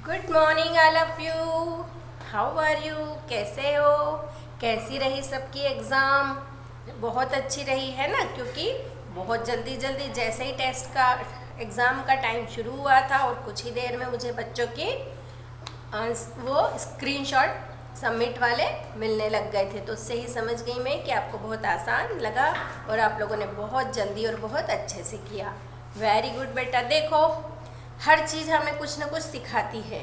Good morning all of you. How are you? कैसे हो? कैसी रही सबकी एग्ज़ाम? बहुत अच्छी रही है ना, क्योंकि बहुत जल्दी जल्दी जैसे ही टेस्ट का एग्ज़ाम का टाइम शुरू हुआ था और कुछ ही देर में मुझे बच्चों की वो स्क्रीनशॉट सबमिट वाले मिलने लग गए थे। तो उससे ही समझ गई मैं कि आपको बहुत आसान लगा और आप लोगों ने बहुत जल्दी और बहुत अच्छे से किया। वेरी गुड बेटा। देखो, हर चीज़ हमें कुछ ना कुछ सिखाती है।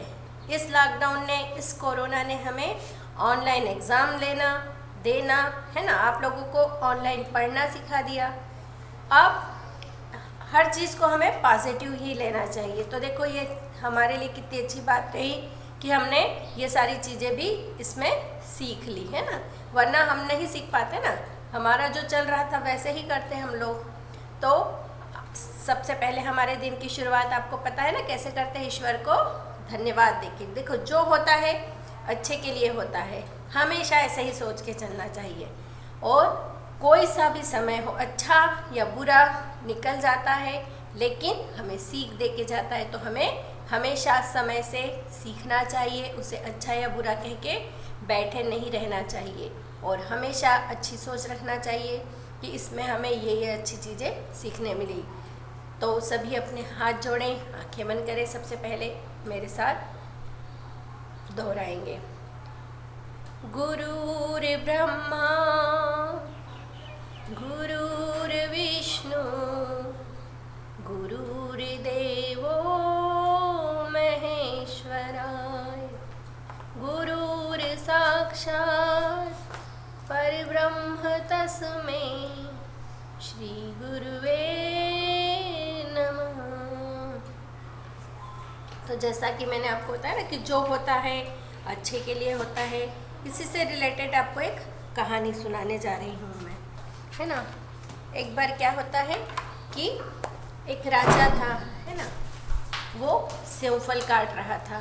इस लॉकडाउन ने, इस कोरोना ने हमें ऑनलाइन एग्ज़ाम देना है ना, आप लोगों को ऑनलाइन पढ़ना सिखा दिया। अब हर चीज़ को हमें पॉजिटिव ही लेना चाहिए। तो देखो, ये हमारे लिए कितनी अच्छी बात रही कि हमने ये सारी चीज़ें भी इसमें सीख ली है ना, वरना हम नहीं सीख पाते ना। हमारा जो चल रहा था वैसे ही करते हम लोग। तो सबसे पहले हमारे दिन की शुरुआत आपको पता है ना कैसे करते हैं? ईश्वर को धन्यवाद देके। देखो, जो होता है अच्छे के लिए होता है, हमेशा ऐसे ही सोच के चलना चाहिए। और कोई सा भी समय हो, अच्छा या बुरा निकल जाता है, लेकिन हमें सीख दे के जाता है। तो हमें हमेशा समय से सीखना चाहिए, उसे अच्छा या बुरा कह के बैठे नहीं रहना चाहिए और हमेशा अच्छी सोच रखना चाहिए कि इसमें हमें ये अच्छी चीज़ें सीखने मिली। तो सभी अपने हाथ जोड़ें, आंखें बंद करें। सबसे पहले मेरे साथ दोहराएंगे। गुरुर्ब्रह्मा गुरुर्विष्णु गुरुर्देवो महेश्वराय, गुरुर्साक्षात् परब्रह्म तस्मै श्री गुरुवे नमः। तो जैसा कि मैंने आपको बताया ना कि जो होता है अच्छे के लिए होता है, इसी से रिलेटेड आपको एक कहानी सुनाने जा रही हूँ मैं, है ना। एक बार क्या होता है कि एक राजा था, है ना, वो सेवफल काट रहा था।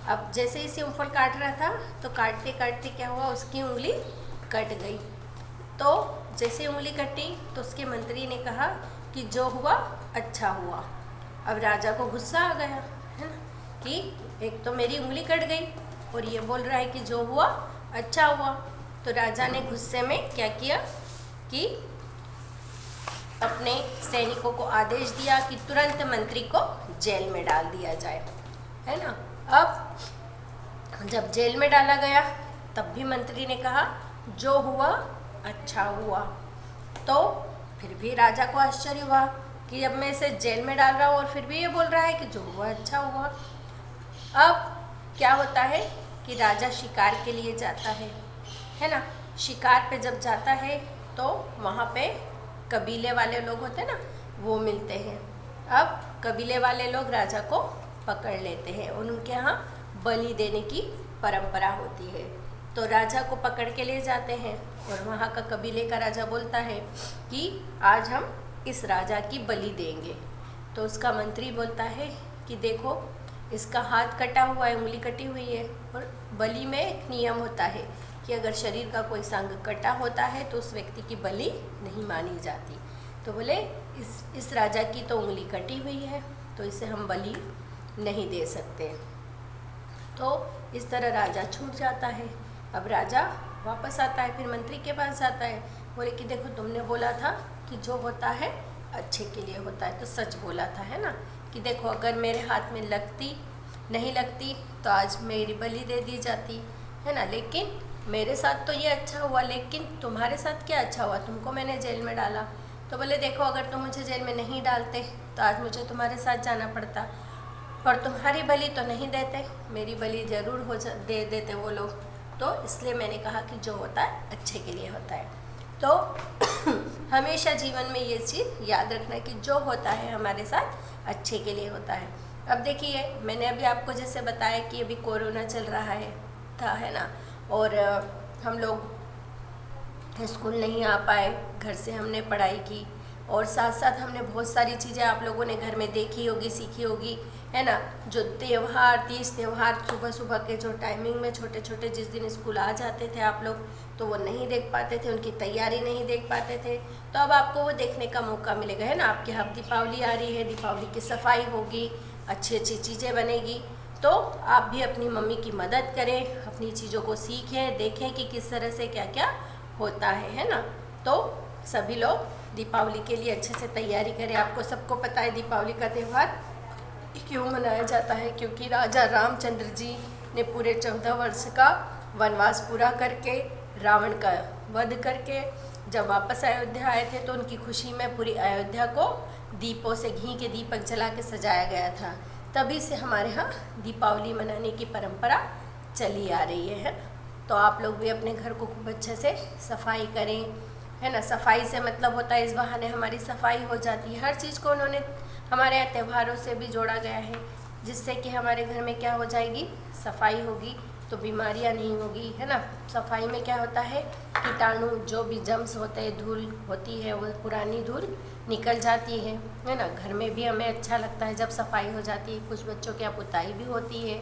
अब जैसे ही सेवफल काट रहा था तो काटते काटते क्या हुआ, उसकी उंगली कट गई। तो जैसे उंगली कटी तो उसके मंत्री ने कहा कि जो हुआ अच्छा हुआ। अब राजा को गुस्सा आ गया, है ना, कि एक तो मेरी उंगली कट गई और ये बोल रहा है कि जो हुआ अच्छा हुआ। तो राजा ने गुस्से में क्या किया कि अपने सैनिकों को आदेश दिया कि तुरंत मंत्री को जेल में डाल दिया जाए, है ना। अब जब जेल में डाला गया तब भी मंत्री ने कहा जो हुआ अच्छा हुआ। तो फिर भी राजा को आश्चर्य हुआ कि जब मैं इसे जेल में डाल रहा हूँ और फिर भी ये बोल रहा है कि जो हुआ अच्छा हुआ। अब क्या होता है कि राजा शिकार के लिए जाता है ना। शिकार पे जब जाता है तो वहाँ पे कबीले वाले लोग होते हैं ना, वो मिलते हैं। अब कबीले वाले लोग राजा को पकड़ लेते हैं, उनके यहाँ बलि देने की परंपरा होती है। तो राजा को पकड़ के ले जाते हैं और वहाँ का कबीले का राजा बोलता है कि आज हम इस राजा की बलि देंगे। तो उसका मंत्री बोलता है कि देखो, इसका हाथ कटा हुआ है, उंगली कटी हुई है, और बलि में एक नियम होता है कि अगर शरीर का कोई अंग कटा होता है तो उस व्यक्ति की बलि नहीं मानी जाती। तो बोले इस राजा की तो उंगली कटी हुई है, तो इसे हम बलि नहीं दे सकते। तो इस तरह राजा छूट जाता है। अब राजा वापस आता है, फिर मंत्री के पास जाता है, बोले कि देखो, तुमने बोला था कि जो होता है अच्छे के लिए होता है, तो सच बोला था, है ना, कि देखो अगर मेरे हाथ में नहीं लगती तो आज मेरी बलि दे दी जाती, है ना। लेकिन मेरे साथ तो ये अच्छा हुआ, लेकिन तुम्हारे साथ क्या अच्छा हुआ, तुमको मैंने जेल में डाला। तो बोले देखो, अगर तुम मुझे जेल में नहीं डालते तो आज मुझे तुम्हारे साथ जाना पड़ता और तुम्हारी बलि तो नहीं देते, मेरी बलि ज़रूर दे देते वो लोग। तो इसलिए मैंने कहा कि जो होता है अच्छे के लिए होता है। तो हमेशा जीवन में ये चीज़ याद रखना कि जो होता है हमारे साथ अच्छे के लिए होता है। अब देखिए, मैंने अभी आपको जैसे बताया कि अभी कोरोना चल रहा है ना, और हम लोग स्कूल नहीं आ पाए, घर से हमने पढ़ाई की, और साथ साथ हमने बहुत सारी चीज़ें आप लोगों ने घर में देखी होगी, सीखी होगी, है ना। जो त्यौहार, तीज त्यौहार सुबह सुबह के जो टाइमिंग में छोटे छोटे जिस दिन स्कूल आ जाते थे आप लोग, तो वो नहीं देख पाते थे, उनकी तैयारी नहीं देख पाते थे। तो अब आपको वो देखने का मौका मिलेगा, है ना। आपके यहाँ दीपावली आ रही है, दीपावली की सफाई होगी, अच्छी अच्छी चीज़ें बनेगी। तो आप भी अपनी मम्मी की मदद करें, अपनी चीज़ों को सीखें, देखें कि किस तरह से क्या क्या होता है ना। तो सभी लोग दीपावली के लिए अच्छे से तैयारी करें। आपको सबको पता है दीपावली का त्यौहार क्यों मनाया जाता है, क्योंकि राजा रामचंद्र जी ने पूरे 14 वर्ष का वनवास पूरा करके, रावण का वध करके जब वापस अयोध्या आए थे तो उनकी खुशी में पूरी अयोध्या को दीपों से, घी के दीपक जला के सजाया गया था। तभी से हमारे यहाँ दीपावली मनाने की परंपरा चली आ रही है। तो आप लोग भी अपने घर को खूब अच्छे से सफाई करें, है ना। सफाई से मतलब होता है इस बहाने हमारी सफाई हो जाती है। हर चीज़ को उन्होंने हमारे यहाँ त्योहारों से भी जोड़ा गया है, जिससे कि हमारे घर में क्या हो जाएगी, सफाई होगी तो बीमारियाँ नहीं होगी, है ना। सफाई में क्या होता है, कीटाणु जो भी जम्स होते हैं, धूल होती है, वो पुरानी धूल निकल जाती है ना। घर में भी हमें अच्छा लगता है जब सफाई हो जाती है। कुछ बच्चों की पुताई भी होती है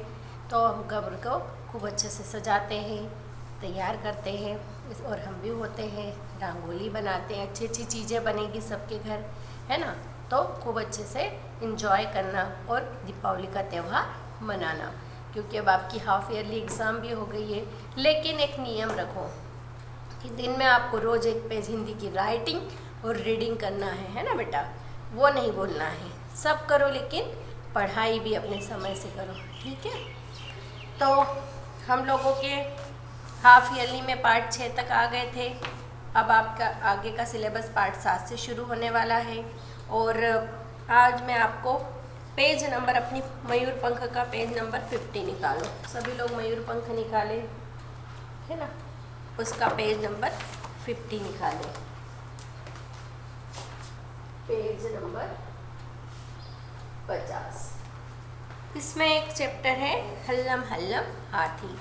तो हम घर को खूब अच्छे से सजाते हैं, तैयार करते हैं, और हम भी होते हैं, रंगोली बनाते हैं, अच्छी अच्छी चीज़ें बनेगी सबके घर, है ना। तो खूब अच्छे से इंजॉय करना और दीपावली का त्यौहार मनाना, क्योंकि अब आपकी हाफ ईयरली एग्ज़ाम भी हो गई है। लेकिन एक नियम रखो कि दिन में आपको रोज़ एक पेज हिंदी की राइटिंग और रीडिंग करना है ना बेटा। वो नहीं बोलना है, सब करो लेकिन पढ़ाई भी अपने समय से करो, ठीक है। तो हम लोगों के हाफ ईयरली में पार्ट 6 तक आ गए थे। अब आपका आगे का सिलेबस पार्ट 7 से शुरू होने वाला है। और आज मैं आपको पेज नंबर, अपनी मयूर पंख का पेज नंबर 50 निकालो। सभी लोग मयूर पंख निकाले, है ना। उसका पेज नंबर 50 निकाले, पेज नंबर 50। इसमें एक चैप्टर है हल्लम हल्लम हाथी,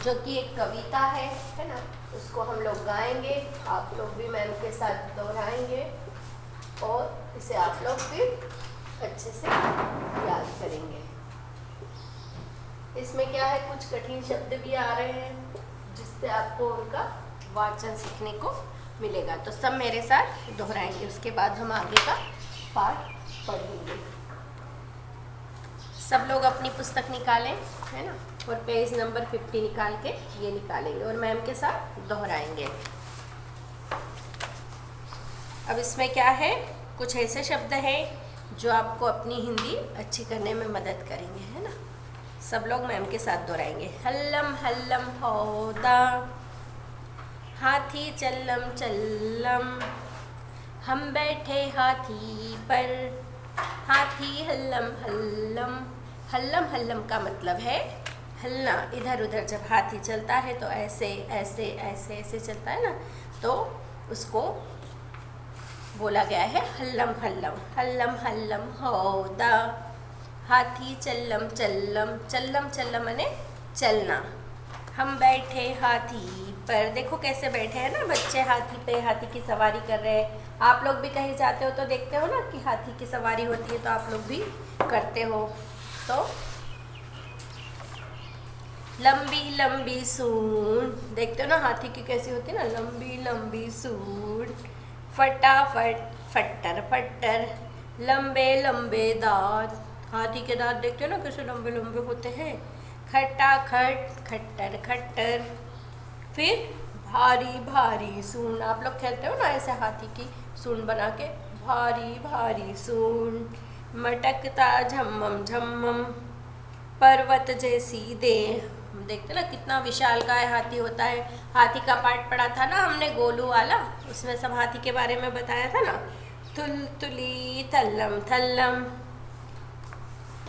जो कि एक कविता है ना। उसको हम लोग गाएंगे, आप लोग भी मैम के साथ दोहराएंगे और इसे आप लोग फिर अच्छे से याद करेंगे। इसमें क्या है, कुछ कठिन शब्द भी आ रहे हैं जिससे आपको उनका वाचन सीखने को मिलेगा। तो सब मेरे साथ दोहराएंगे, उसके बाद हम आगे का पाठ पढ़ेंगे। सब लोग अपनी पुस्तक निकालें, है ना, और पेज नंबर 50 निकाल के ये निकालेंगे और मैम के साथ दोहराएंगे। अब इसमें क्या है, कुछ ऐसे शब्द हैं जो आपको अपनी हिंदी अच्छी करने में मदद करेंगे, है ना। सब लोग मैम के साथ दोहराएंगे। हल्लम हल्लम हौदा, हाथी चल्लम चल्लम, हम बैठे हाथी पर, हाथी हल्लम हल्लम। हल्लम हल्लम का मतलब है हलना, इधर उधर। जब हाथी चलता है तो ऐसे ऐसे ऐसे ऐसे चलता है ना, तो उसको बोला गया है हल्लम हल्लम। हल्लम हल्लम हौदा, हाथी चल्लम चल्लम। चल्लम चल्लम माने चलना। हम बैठे हाथी पर, देखो कैसे बैठे हैं ना बच्चे हाथी पे, हाथी की सवारी कर रहे हैं। आप लोग भी कहीं जाते हो तो देखते हो ना कि हाथी की सवारी होती है, तो आप लोग भी करते हो। तो लंबी लंबी सूंड, देखते हो ना हाथी की कैसी होती है ना, लंबी लंबी सूंड। फटाफट फट्टर फट्टर, लंबे लंबे दांत, हाथी के दांत देखते हो ना कैसे लंबे लंबे होते हैं। खटाखट खट्टर खट्टर। फिर भारी भारी सूंड, आप लोग खेलते हो ना ऐसे हाथी की सूंड बना के, भारी भारी सूंड। मटकता झम्मम झम्मम, पर्वत जैसी देह, देखते ना कितना विशाल का हाथी होता है। हाथी का पार्ट पढ़ा था ना हमने गोलू वाला, उसमें सब हाथी के बारे में बताया था ना। तुलतुली थल्लम थल्लम,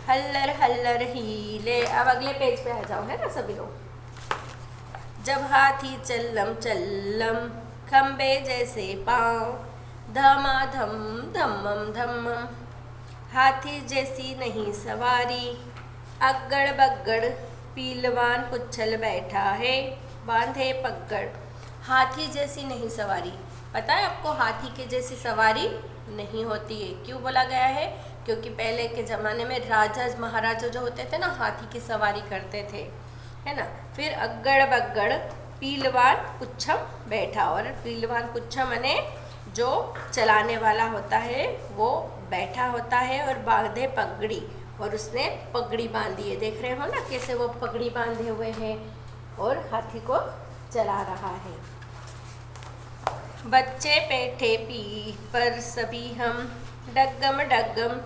हल्लर हल्लर हीले। अब अगले पेज पे आ जाओ, है ना सभी लोग। जब हाथी चल्लम चल्लम, खम्बे जैसे पाँव, धमाधम धम्मम धम्मम, हाथी जैसी नहीं सवारी, अगड़ बगड़ पीलवान पुच्छल बैठा है, बांधे पगड़। हाथी जैसी नहीं सवारी, पता है आपको हाथी के जैसी सवारी नहीं होती है। क्यों बोला गया है, क्योंकि पहले के ज़माने में राजा महाराजा जो होते थे ना, हाथी की सवारी करते थे, है ना। फिर अगड़ बगड़ पीलवान पुच्छम बैठा, और पीलवान पुच्छम माने जो चलाने वाला होता है वो बैठा होता है, और बांधे पगड़ी, और उसने पगड़ी बांधी है, देख रहे हो ना कैसे वो पगड़ी बांधे हुए हैं और हाथी को चला रहा है। बच्चे बैठे पीठ पर सभी हम, डग्गम डग्गम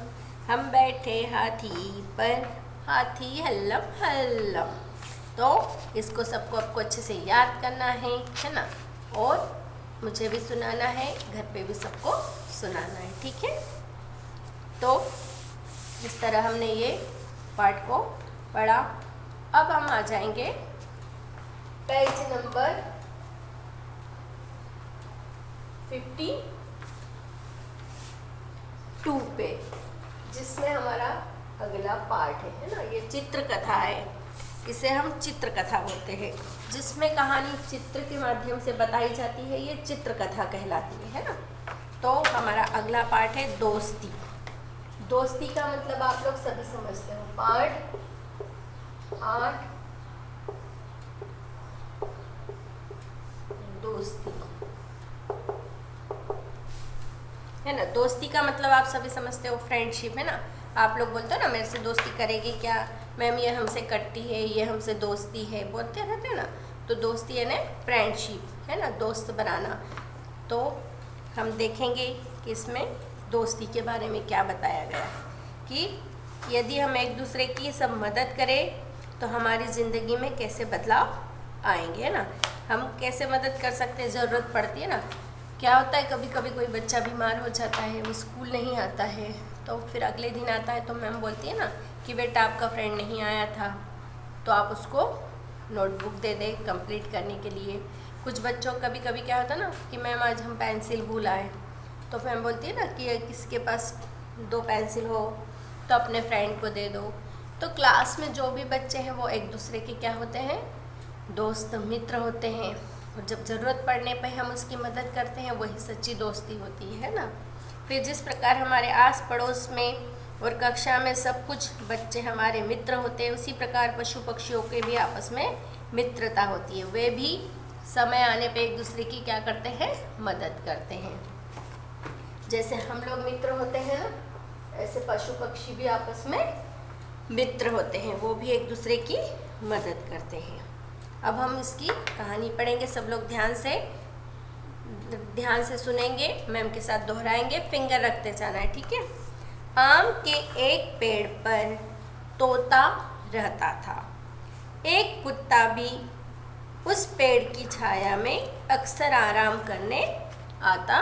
हम बैठे हाथी पर, हाथी हल्लम हल्लम। तो इसको सबको आपको अच्छे से याद करना है ना, और मुझे भी सुनाना है, घर पे भी सबको सुनाना है, ठीक है। तो इस तरह हमने ये पार्ट को पढ़ा। अब हम आ जाएंगे पेज नंबर 52 पे, जिसमें हमारा अगला पार्ट है ना, ये चित्र कथा है। इसे हम चित्र कथा बोलते हैं, जिसमें कहानी चित्र के माध्यम से बताई जाती है, ये चित्र कथा कहलाती है ना। तो हमारा अगला पार्ट है दोस्ती। दोस्ती का मतलब आप लोग सभी समझते हो, पार्ट 8 दोस्ती है ना। दोस्ती का मतलब आप सभी समझते हो फ्रेंडशिप है ना। आप लोग बोलते हो ना मेरे से दोस्ती करेगी क्या मैम, ये हमसे कटती है, ये हमसे दोस्ती है, बोलते रहते हैं ना। तो दोस्ती है ना फ्रेंडशिप है ना, दोस्त बनाना। तो हम देखेंगे कि इसमें दोस्ती के बारे में क्या बताया गया, कि यदि हम एक दूसरे की सब मदद करें तो हमारी ज़िंदगी में कैसे बदलाव आएंगे, है ना। हम कैसे मदद कर सकते हैं, ज़रूरत पड़ती है ना। क्या होता है, कभी कभी कोई बच्चा बीमार हो जाता है, वो स्कूल नहीं आता है, तो फिर अगले दिन आता है तो मैम बोलती है ना कि बेटा आपका फ्रेंड नहीं आया था, तो आप उसको नोटबुक दे दें कंप्लीट करने के लिए। कुछ बच्चों कभी कभी क्या होता है ना कि मैम आज हम पेंसिल भूल आए, तो मैम बोलती है ना कि किसके पास 2 पेंसिल हो तो अपने फ्रेंड को दे दो। तो क्लास में जो भी बच्चे हैं वो एक दूसरे के क्या होते हैं, दोस्त मित्र होते हैं, और जब ज़रूरत पड़ने पे हम उसकी मदद करते हैं, वही सच्ची दोस्ती होती है ना। फिर जिस प्रकार हमारे आस पड़ोस में और कक्षा में सब कुछ बच्चे हमारे मित्र होते हैं, उसी प्रकार पशु पक्षियों के भी आपस में मित्रता होती है। वे भी समय आने पे एक दूसरे की क्या करते हैं, मदद करते हैं। जैसे हम लोग मित्र होते हैं ना, ऐसे पशु पक्षी भी आपस में मित्र होते हैं, वो भी एक दूसरे की मदद करते हैं। अब हम इसकी कहानी पढ़ेंगे, सब लोग ध्यान से सुनेंगे, मैम के साथ दोहराएंगे, फिंगर रखते जाना है, ठीक है। आम के एक पेड़ पर तोता रहता था। एक कुत्ता भी उस पेड़ की छाया में अक्सर आराम करने आता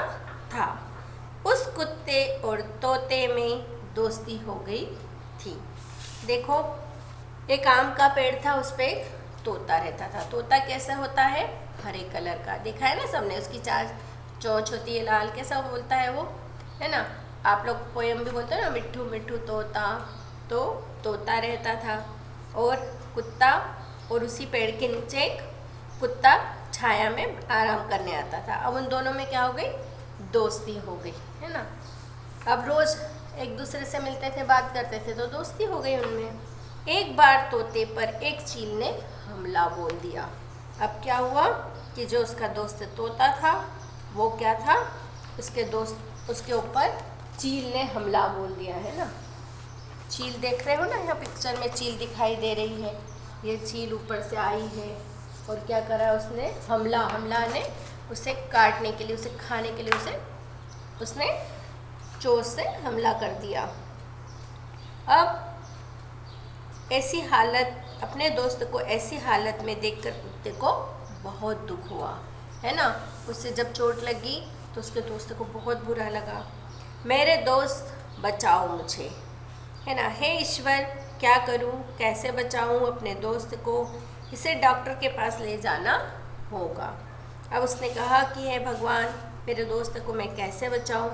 था। उस कुत्ते और तोते में दोस्ती हो गई थी। देखो, एक आम का पेड़ था, उस पे एक तोता रहता था। तोता कैसा होता है, हरे कलर का, देखा है ना सबने, उसकी चोंच होती है लाल, कैसा बोलता है वो, है ना। आप लोग पोयम भी बोलते हो ना, मिट्ठू मिट्ठू तोता, तो तोता रहता था और कुत्ता, और उसी पेड़ के नीचे एक कुत्ता छाया में आराम करने आता था। अब उन दोनों में क्या हो गई, दोस्ती हो गई, है ना। अब रोज़ एक दूसरे से मिलते थे, बात करते थे, तो दोस्ती हो गई उनमें। एक बार तोते पर एक चील ने हमला बोल दिया। अब क्या हुआ कि जो उसका दोस्त तोता था, वो क्या था, उसके ऊपर चील ने हमला बोल दिया, है ना। चील देख रहे हो ना, यहाँ पिक्चर में चील दिखाई दे रही है। ये चील ऊपर से आई है और क्या करा उसने, हमला ने उसे काटने के लिए, उसे खाने के लिए उसने चोंच से हमला कर दिया। अब ऐसी हालत, अपने दोस्त को ऐसी हालत में देखकर कुत्ते को बहुत दुख हुआ, है ना। उससे जब चोट लगी तो उसके दोस्त को बहुत बुरा लगा। मेरे दोस्त बचाओ मुझे, है ना। हे ईश्वर, क्या करूं, कैसे बचाऊं अपने दोस्त को, इसे डॉक्टर के पास ले जाना होगा। अब उसने कहा कि हे भगवान, मेरे दोस्त को मैं कैसे बचाऊं,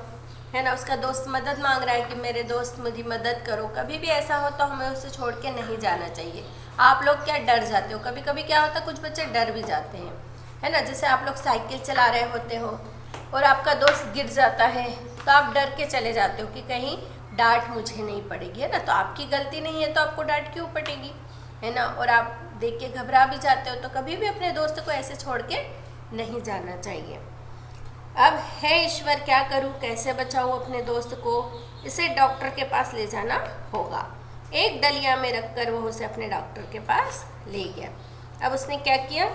है ना। उसका दोस्त मदद मांग रहा है कि मेरे दोस्त मेरी मदद करो। कभी भी ऐसा हो तो हमें उसे छोड़ के नहीं जाना चाहिए। आप लोग क्या डर जाते हो, कभी कभी क्या होता है, कुछ बच्चे डर भी जाते हैं, है ना। जैसे आप लोग साइकिल चला रहे होते हो और आपका दोस्त गिर जाता है, तो आप डर के चले जाते हो कि कहीं डांट मुझे नहीं पड़ेगी, है ना। तो आपकी गलती नहीं है तो आपको डांट क्यों पड़ेगी, है ना। और आप देख के घबरा भी जाते हो, तो कभी भी अपने दोस्त को ऐसे छोड़ के नहीं जाना चाहिए। अब हे ईश्वर, क्या करूं, कैसे बचाऊं अपने दोस्त को, इसे डॉक्टर के पास ले जाना होगा। एक डलिया में रखकर वो उसे अपने डॉक्टर के पास ले गया। अब उसने क्या किया,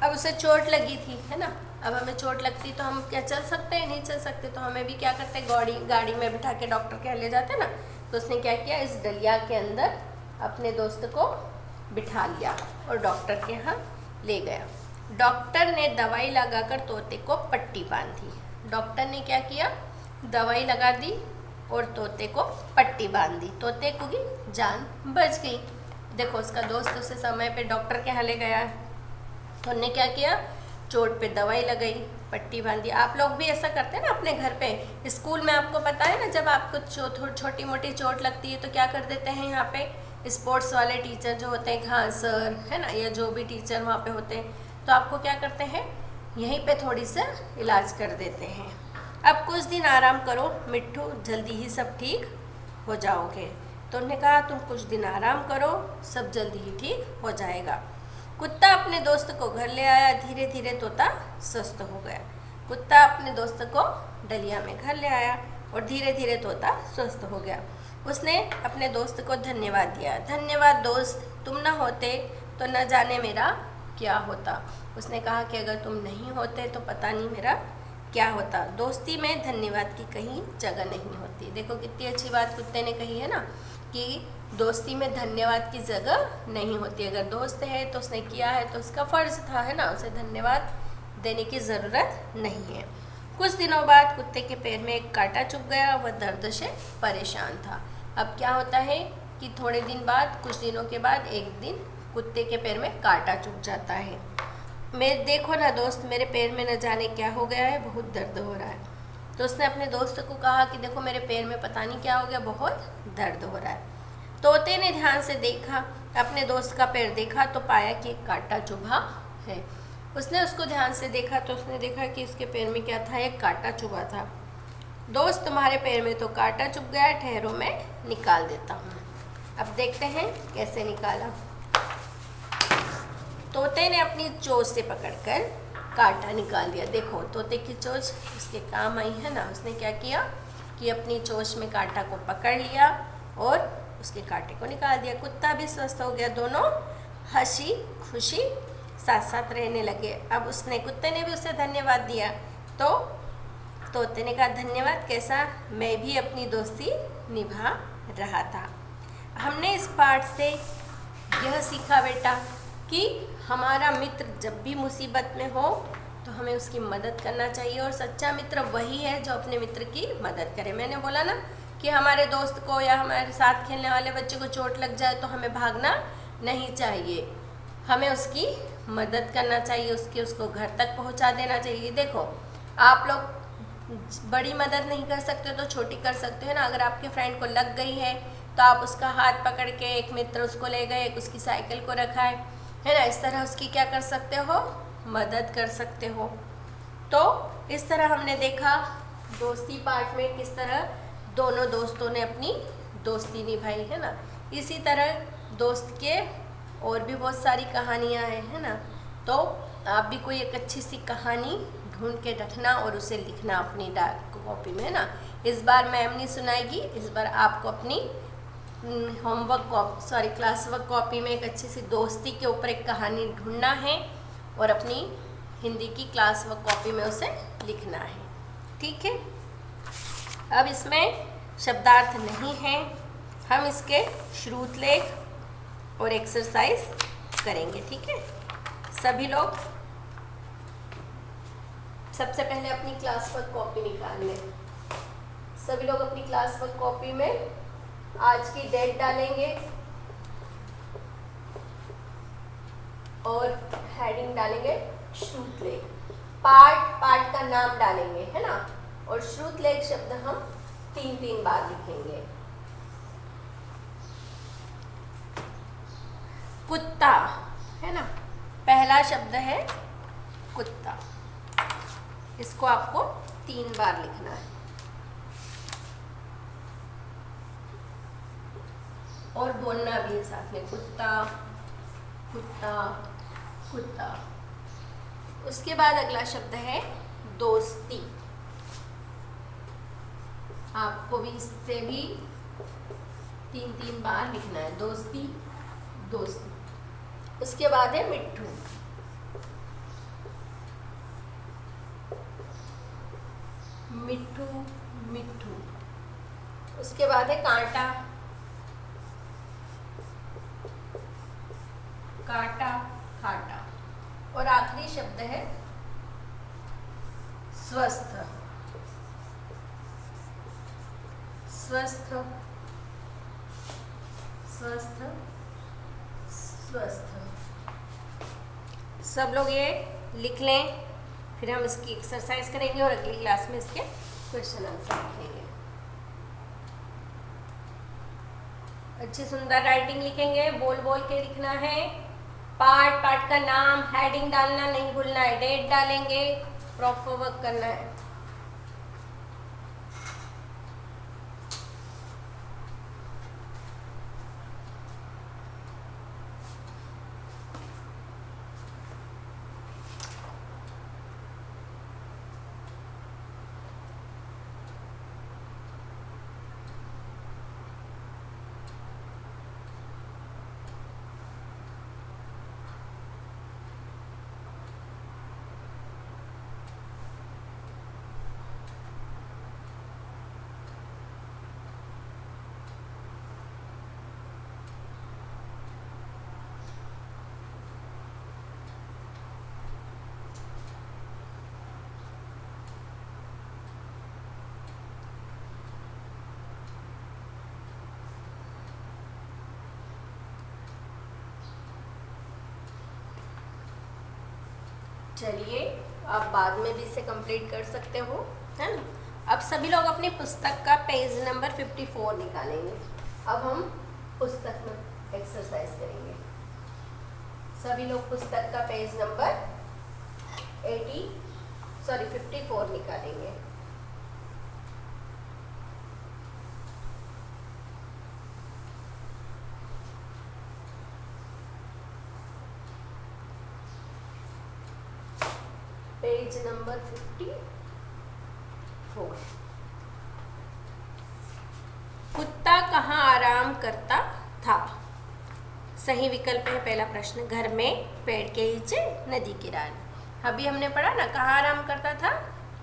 अब उसे चोट लगी थी, है ना। अब हमें चोट लगती तो हम क्या चल सकते हैं, नहीं चल सकते, तो हमें भी क्या करते हैं, गाड़ी में बिठा के डॉक्टर के यहाँ ले जाते हैं ना। तो उसने क्या किया, इस डलिया के अंदर अपने दोस्त को बिठा लिया और डॉक्टर के यहाँ ले गया। डॉक्टर ने दवाई लगाकर तोते को पट्टी बांधी। डॉक्टर ने क्या किया, दवाई लगा दी और तोते को पट्टी बांध दी। तोते को की जान बच गई। देखो उसका दोस्त उसे समय पे डॉक्टर के यहाँ ले गया, तो उन्होंने क्या किया, चोट पे दवाई लगाई, पट्टी बांधी। आप लोग भी ऐसा करते हैं ना अपने घर पे। स्कूल में आपको पता है ना, जब आपको छोटी मोटी चोट लगती है तो क्या कर देते हैं, यहाँ पे स्पोर्ट्स वाले टीचर जो होते हैं, हाँ सर, है ना, या जो भी टीचर वहाँ पे होते हैं, तो आपको क्या करते हैं, यहीं पे थोड़ी सा इलाज कर देते हैं। अब कुछ दिन आराम करो मिट्ठू, जल्दी ही सब ठीक हो जाओगे। तो उन्होंने कहा तुम कुछ दिन आराम करो, सब जल्दी ही ठीक हो जाएगा। कुत्ता अपने दोस्त को घर ले आया। धीरे धीरे तोता स्वस्थ हो गया। कुत्ता अपने दोस्त को डलिया में घर ले आया और धीरे धीरे तोता स्वस्थ हो गया। उसने अपने दोस्त को धन्यवाद दिया। धन्यवाद दोस्त, तुम न होते तो न जाने मेरा क्या होता। उसने कहा कि अगर तुम नहीं होते तो पता नहीं मेरा क्या होता। दोस्ती में धन्यवाद की कहीं जगह नहीं होती। देखो कितनी अच्छी बात कुत्ते ने कही है ना, कि दोस्ती में धन्यवाद की जगह नहीं होती। अगर दोस्त है तो उसने किया है तो उसका फर्ज था, है ना, उसे धन्यवाद देने की ज़रूरत नहीं है। कुछ दिनों बाद कुत्ते के पैर में एक कांटा चुभ गया। वह दर्द से परेशान था। अब क्या होता है कि थोड़े दिन बाद, कुछ दिनों के बाद एक दिन कुत्ते के पैर में कांटा चुभ जाता है। मैं देखो ना दोस्त, मेरे पैर में न जाने क्या हो गया है, बहुत दर्द हो रहा है। तो उसने अपने दोस्त को कहा कि देखो मेरे पैर में पता नहीं क्या हो गया, बहुत दर्द हो रहा है। तोते ने ध्यान से देखा, अपने दोस्त का पैर देखा तो पाया कि एक कांटा चुभा है। उसने उसको ध्यान से देखा तो उसने देखा कि उसके पैर में क्या था, एक कांटा चुभा था। दोस्त तुम्हारे पैर में तो कांटा चुभ गया, ठहरो मैं निकाल देता हूँ। अब देखते हैं कैसे निकाला। तोते ने अपनी चोंच से पकड़कर कांटा निकाल दिया। देखो तोते की चोंच उसके काम आई है ना। उसने क्या किया कि अपनी चोंच में कांटा को पकड़ लिया और उसके कांटे को निकाल दिया। कुत्ता भी स्वस्थ हो गया। दोनों हंसी खुशी साथ साथ रहने लगे। अब उसने, कुत्ते ने भी उसे धन्यवाद दिया तो तोते ने कहा धन्यवाद कैसा, मैं भी अपनी दोस्ती निभा रहा था। हमने इस पाठ से यह सीखा बेटा कि हमारा मित्र जब भी मुसीबत में हो तो हमें उसकी मदद करना चाहिए, और सच्चा मित्र वही है जो अपने मित्र की मदद करे। मैंने बोला ना कि हमारे दोस्त को या हमारे साथ खेलने वाले बच्चे को चोट लग जाए तो हमें भागना नहीं चाहिए, हमें उसकी मदद करना चाहिए, उसको घर तक पहुंचा देना चाहिए। देखो आप लोग बड़ी मदद नहीं कर सकते तो छोटी कर सकते हो ना। अगर आपके फ्रेंड को लग गई है तो आप उसका हाथ पकड़ के, एक मित्र उसको ले गए, एक उसकी साइकिल को रखा है ना, इस तरह उसकी क्या कर सकते हो, मदद कर सकते हो। तो इस तरह हमने देखा दोस्ती पाठ में किस तरह दोनों दोस्तों ने अपनी दोस्ती निभाई, है ना। इसी तरह दोस्त के और भी बहुत सारी कहानियाँ हैं, है ना। तो आप भी कोई एक अच्छी सी कहानी ढूंढ के रखना और उसे लिखना अपनी डार्क कॉपी में, है ना। इस बार मैम नहीं सुनाएगी, इस बार आपको अपनी क्लास वर्क कॉपी में एक अच्छी सी दोस्ती के ऊपर एक कहानी ढूंढना है और अपनी हिंदी की क्लास वर्क कॉपी में उसे लिखना है, ठीक है। अब इसमें शब्दार्थ नहीं है, हम इसके श्रुतलेख और एक्सरसाइज करेंगे, ठीक है। सभी लोग सबसे पहले अपनी क्लास वर्क कॉपी निकाल लें। सभी लोग अपनी क्लास वर्क कॉपी में आज की डेट डालेंगे और हेडिंग डालेंगे श्रुतलेख। पाठ का नाम डालेंगे, है ना, और श्रुतलेख शब्द हम 3-3 बार लिखेंगे। कुत्ता, है ना, पहला शब्द है कुत्ता, इसको आपको 3 बार लिखना है और बोलना भी है साथ में, कुत्ता कुत्ता कुत्ता। उसके बाद अगला शब्द है दोस्ती। आपको भी इससे भी तीन तीन बार लिखना है, दोस्ती दोस्ती। उसके बाद है मिट्ठू, मिट्ठू मिट्ठू। उसके बाद है कांटा, काटा काटा। और आखिरी शब्द है स्वस्थ, स्वस्थ स्वस्थ स्वस्थ। सब लोग ये लिख लें, फिर हम इसकी एक्सरसाइज करेंगे और अगली क्लास में इसके क्वेश्चन आंसर लिखेंगे। अच्छी सुंदर राइटिंग लिखेंगे, बोल बोल के लिखना है। पार्ट पार्ट का नाम, हेडिंग डालना नहीं भूलना है, डेट डालेंगे, प्रॉपर वर्क करना है। चलिए, आप बाद में भी इसे कंप्लीट कर सकते हो, है ना। अब सभी लोग अपनी पुस्तक का पेज नंबर 54 निकालेंगे। अब हम पुस्तक में एक्सरसाइज करेंगे। सभी लोग पुस्तक का पेज नंबर 54 निकालेंगे। Page number 54। कुत्ता कहाँ आराम करता था? सही विकल्प है पहला प्रश्न, घर में, पेड़ के नीचे, नदी किनारे। अभी हमने पढ़ा ना, कहाँ आराम करता था?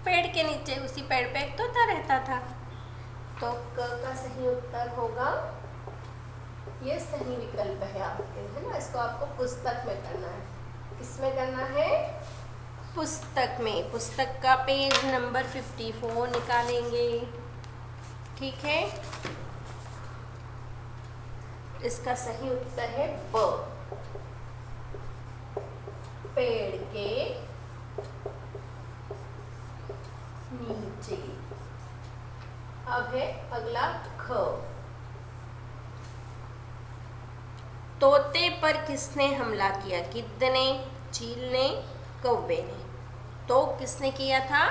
पेड़ के नीचे, उसी पेड़ पे एक तोता रहता था। तो क का सही उत्तर होगा, ये सही विकल्प है आपके, है ना। इसको आपको पुस्तक में करना है। किसमें करना है? पुस्तक में। पुस्तक का पेज नंबर 54 निकालेंगे, ठीक है। इसका सही उत्तर है ब, पेड़ के नीचे। अब है अगला ख, तोते पर किसने हमला किया? गिद्ध ने, चील ने, कौवे ने। तो किसने किया था?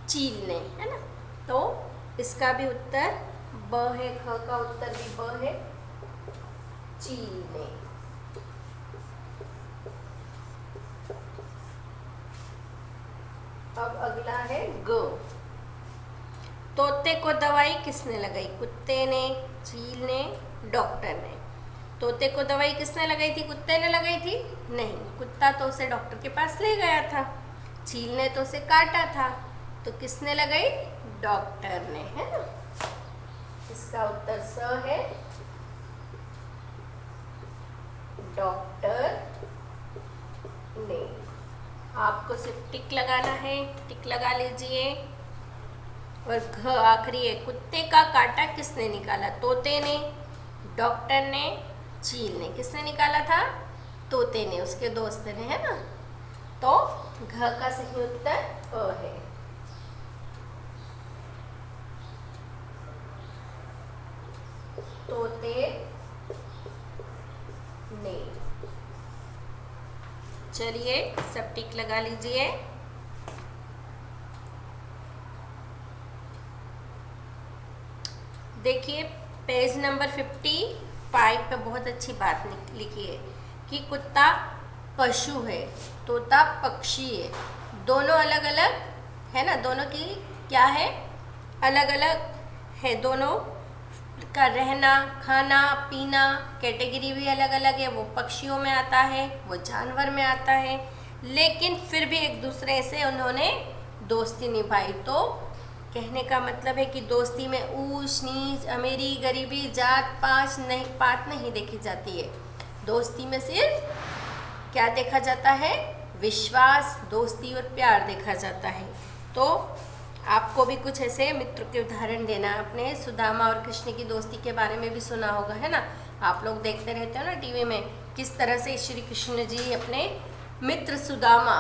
चील ने, है ना। तो इसका भी उत्तर ब है, ख का उत्तर भी ब है, चील ने। अब अगला है ग, तोते को दवाई किसने लगाई? कुत्ते ने, चील ने, डॉक्टर ने। तोते को दवाई किसने लगाई थी? कुत्ते ने लगाई थी? नहीं, कुत्ता तो उसे डॉक्टर के पास ले गया था। चील ने तो उसे काटा था। तो किसने लगाई? डॉक्टर ने, है ना। इसका उत्तर स है, डॉक्टर ने। आपको सिर्फ टिक लगाना है, टिक लगा लीजिए। और घ आखिरी है, कुत्ते का काटा किसने निकाला? तोते ने, डॉक्टर ने, चील ने। किसने निकाला था? तोते ने, उसके दोस्त ने, है ना। तो घ का सही उत्तर अ है। तोते ने। चलिए, सब टिक लगा लीजिए। देखिए, पेज नंबर 55 पे बहुत अच्छी बात लिखी है कि कुत्ता पशु है, तोता पक्षी है। दोनों अलग अलग है ना, दोनों की क्या है? अलग अलग है। दोनों का रहना खाना पीना कैटेगरी भी अलग अलग है, वो पक्षियों में आता है, वो जानवर में आता है, लेकिन फिर भी एक दूसरे से उन्होंने दोस्ती निभाई। तो कहने का मतलब है कि दोस्ती में ऊंच नीच, अमीरी गरीबी, जात पात नहीं देखी जाती है। दोस्ती में सिर्फ क्या देखा जाता है? विश्वास, दोस्ती और प्यार देखा जाता है। तो आपको भी कुछ ऐसे मित्र के उदाहरण देना है। आपने सुदामा और कृष्ण की दोस्ती के बारे में भी सुना होगा, है ना? आप लोग देखते रहते हो ना टीवी में, किस तरह से श्री कृष्ण जी अपने मित्र सुदामा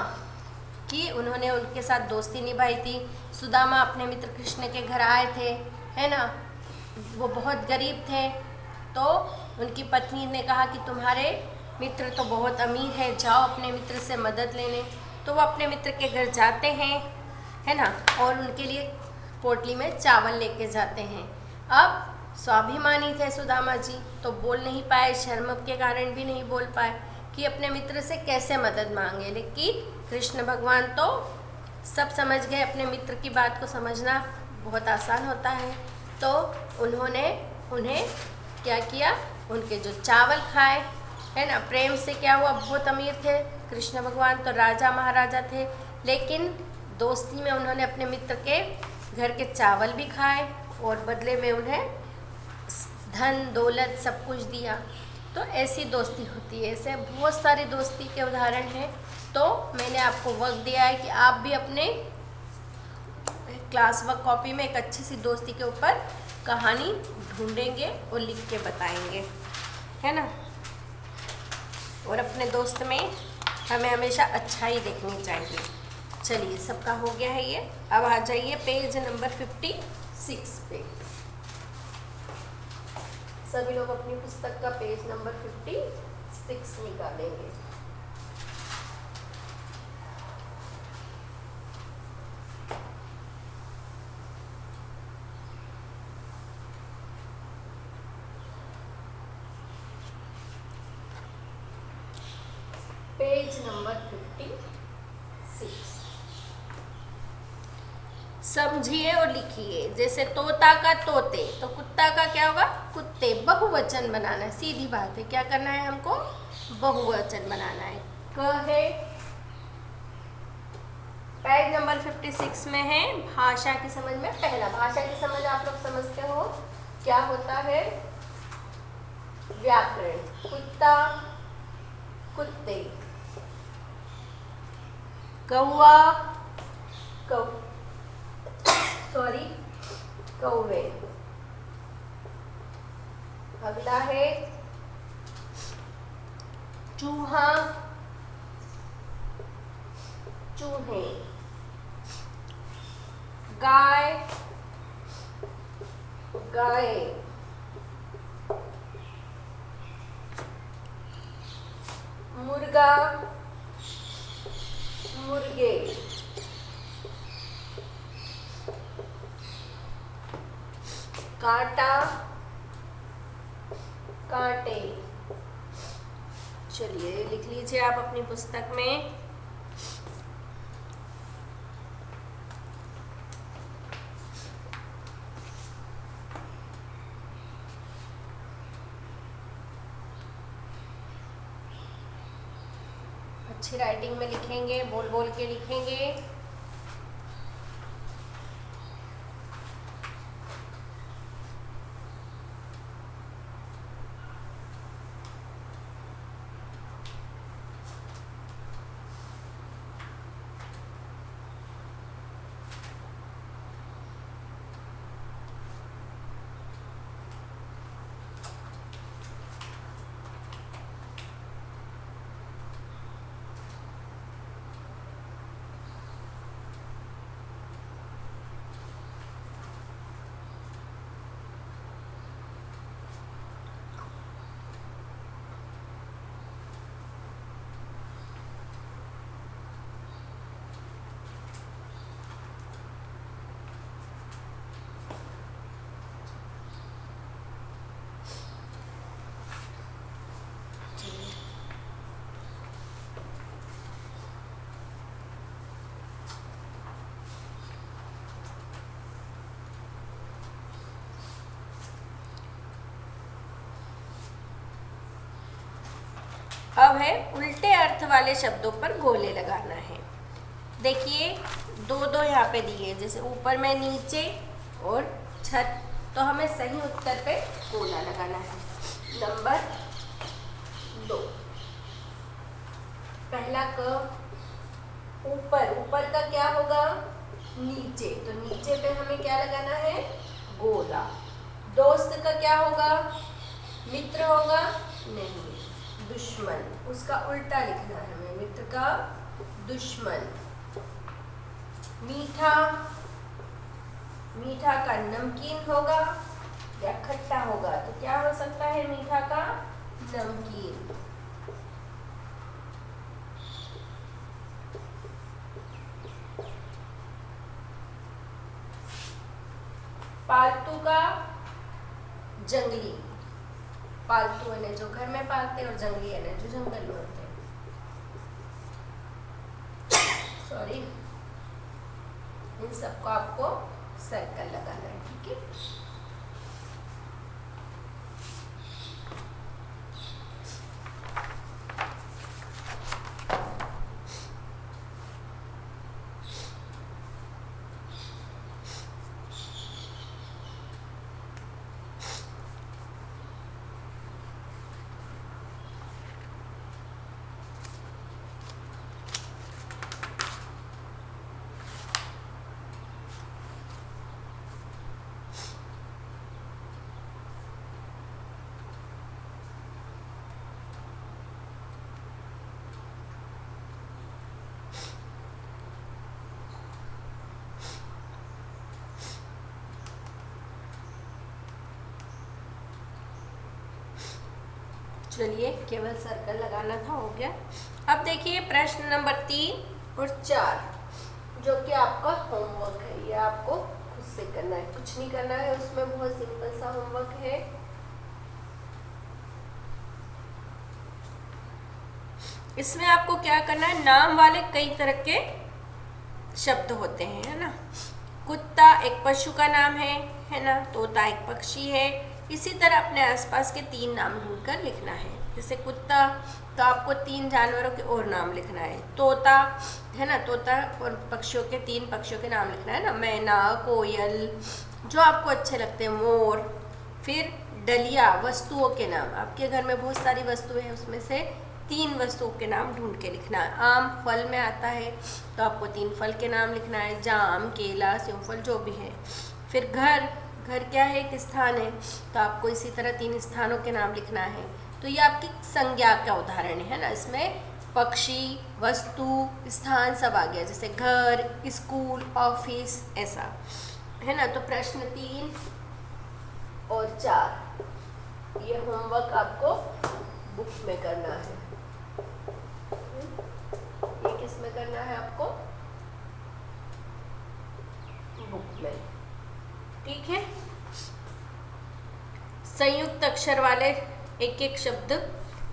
की उन्होंने उनके साथ दोस्ती निभाई थी। सुदामा अपने मित्र कृष्ण के घर आए थे, है ना? वो बहुत गरीब थे, तो उनकी पत्नी ने कहा कि तुम्हारे मित्र तो बहुत अमीर है, जाओ अपने मित्र से मदद लेने। तो वो अपने मित्र के घर जाते हैं, है ना, और उनके लिए पोटली में चावल लेके जाते हैं। अब स्वाभिमानी थे सुदामा जी, तो बोल नहीं पाए, शर्म के कारण भी नहीं बोल पाए कि अपने मित्र से कैसे मदद मांगे। लेकिन कृष्ण भगवान तो सब समझ गए, अपने मित्र की बात को समझना बहुत आसान होता है। तो उन्होंने उन्हें क्या किया, उनके जो चावल खाए, है ना, प्रेम से। क्या हुआ, बहुत अमीर थे कृष्ण भगवान, तो राजा महाराजा थे, लेकिन दोस्ती में उन्होंने अपने मित्र के घर के चावल भी खाए और बदले में उन्हें धन दौलत सब कुछ दिया। तो ऐसी दोस्ती होती है। ऐसे बहुत सारे दोस्ती के उदाहरण हैं। तो मैंने आपको वक्त दिया है कि आप भी अपने क्लास वर्क कॉपी में एक अच्छी सी दोस्ती के ऊपर कहानी ढूंढेंगे और लिख के बताएंगे, है ना? और अपने दोस्त में हमें हमेशा अच्छाई देखनी चाहिए। चलिए, सबका हो गया है ये। अब आ जाइए पेज नंबर 56 पे। सभी लोग अपनी पुस्तक का पेज नंबर 56 निकालेंगे। पेज नंबर 56 समझिए और लिखिए। जैसे तोता का तोते, तो कुत्ता का क्या होगा? कुत्ते। बहुवचन बनाना है, सीधी बात है। क्या करना है हमको? बहुवचन बनाना है। कहे पेज नंबर 56 में है भाषा की समझ में। पहला, भाषा की समझ आप लोग समझते हो क्या होता है? व्याकरण। कुत्ता कुत्ते, कौआ कौवे। अगला है चूहा चूहे, गाय गाय, मुर्गा मुर्गे, कांटा कांटे। चलिए लिख लीजिए आप अपनी पुस्तक में। अच्छी राइटिंग में लिखेंगे, बोल बोल के लिखेंगे। अब है उल्टे अर्थ वाले शब्दों पर गोले लगाना है। देखिए दो दो यहाँ पे दिए, जैसे ऊपर में नीचे और छत, तो हमें सही उत्तर पे गोला लगाना है। नंबर 2, पहला क ऊपर, ऊपर का क्या होगा? नीचे, तो नीचे पे हमें क्या लगाना है? गोला। दोस्त का क्या होगा? मित्र होगा? नहीं, दुश्मन, उसका उल्टा लिखना है हमें, मित्र का दुश्मन। मीठा, मीठा का नमकीन होगा या खट्टा होगा? तो क्या हो सकता है मीठा का? नमकीन। पालतू का जंगली, पालतू है जो घर में पालते हैं और जंगली है जो जंगल में होते हैं। सॉरी, इन सबको आपको सर्कल लगाना है, ठीक है। चलिए केवल सर्कल लगाना था, हो गया। अब देखिए प्रश्न नंबर 3 और 4 जो कि आपका होमवर्क है, ये आपको खुद से करना है, कुछ नहीं करना है उसमें, बहुत सिंपल सा होमवर्क है। इसमें आपको क्या करना है, नाम वाले कई तरह के शब्द होते हैं, है ना। कुत्ता एक पशु का नाम है ना, तोता एक पक्षी है। इसी तरह अपने आसपास के 3 नाम ढूंढकर लिखना है। जैसे कुत्ता, तो आपको 3 जानवरों के और नाम लिखना है। तोता है ना, तोता और पक्षियों के 3 पक्षियों के नाम लिखना है ना, मैना, कोयल, जो आपको अच्छे लगते हैं, मोर। फिर डलिया, वस्तुओं के नाम, आपके घर में बहुत सारी वस्तुएं हैं, उसमें से 3 वस्तुओं के नाम ढूंढ के लिखना है। आम फल में आता है, तो आपको 3 फल के नाम लिखना है, जाम, केला, सेवफल, जो भी है। फिर घर, घर क्या है, एक स्थान है, तो आपको इसी तरह 3 स्थानों के नाम लिखना है। तो ये आपकी संज्ञा का उदाहरण है ना, इसमें पक्षी, वस्तु, स्थान सब आ गया, जैसे घर, स्कूल, ऑफिस, ऐसा है ना। तो प्रश्न 3 और 4 ये होमवर्क आपको बुक में करना है। ये किस में करना है आपको? बुक में, ठीक है। संयुक्त अक्षर वाले एक एक शब्द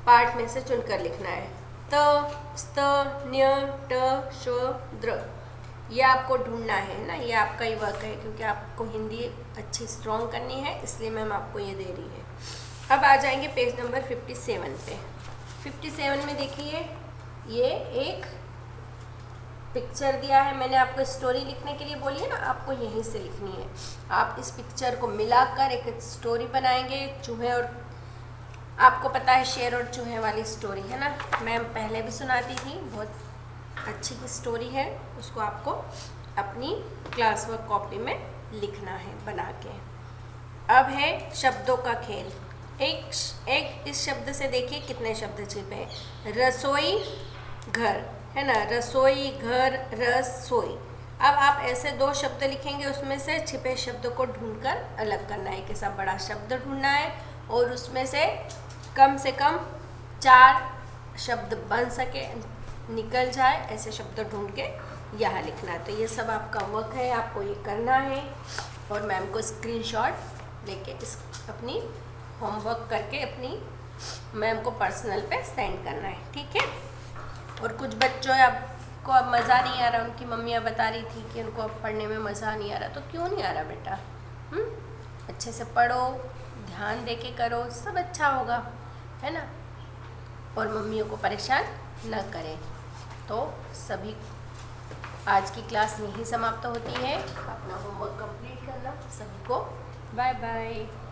पाठ में से चुनकर लिखना है। त, स्त, न्य, ट, श, द्र, ये आपको ढूंढना है ना, ये आपका ही वर्क है, क्योंकि आपको हिंदी अच्छी स्ट्रॉन्ग करनी है, इसलिए मैम आपको ये दे रही है। अब आ जाएंगे पेज नंबर 57 पे। 57 में देखिए, ये एक पिक्चर दिया है, मैंने आपको स्टोरी लिखने के लिए बोली है ना, आपको यहीं से लिखनी है। आप इस पिक्चर को मिलाकर एक स्टोरी बनाएंगे, चूहे और, आपको पता है शेर और चूहे वाली स्टोरी है ना, मैम पहले भी सुनाती थी, बहुत अच्छी स्टोरी है, उसको आपको अपनी क्लास वर्क कॉपी में लिखना है बना के। अब है शब्दों का खेल। एक इस शब्द से देखिए कितने शब्द छिपे हैं। रसोई घर है ना, रसोई घर, रसोई। अब आप ऐसे 2 शब्द लिखेंगे, उसमें से छिपे शब्द को ढूंढकर अलग करना है। कैसा बड़ा शब्द ढूंढना है और उसमें से कम 4 शब्द बन सके, निकल जाए, ऐसे शब्द ढूंढ के यहाँ लिखना है। तो ये सब आपका वर्क है, आपको ये करना है और मैम को स्क्रीनशॉट लेके इस अपनी होमवर्क करके अपनी मैम को पर्सनल पे सेंड करना है, ठीक है। और कुछ बच्चों आपको अब मज़ा नहीं आ रहा, उनकी मम्मियाँ बता रही थी कि उनको अब पढ़ने में मज़ा नहीं आ रहा, तो क्यों नहीं आ रहा बेटा? अच्छे से पढ़ो, ध्यान दे के करो, सब अच्छा होगा, है ना। और मम्मियों को परेशान न करें। तो सभी आज की क्लास यहीं समाप्त होती है। अपना होमवर्क कंप्लीट करना। सभी को बाय बाय।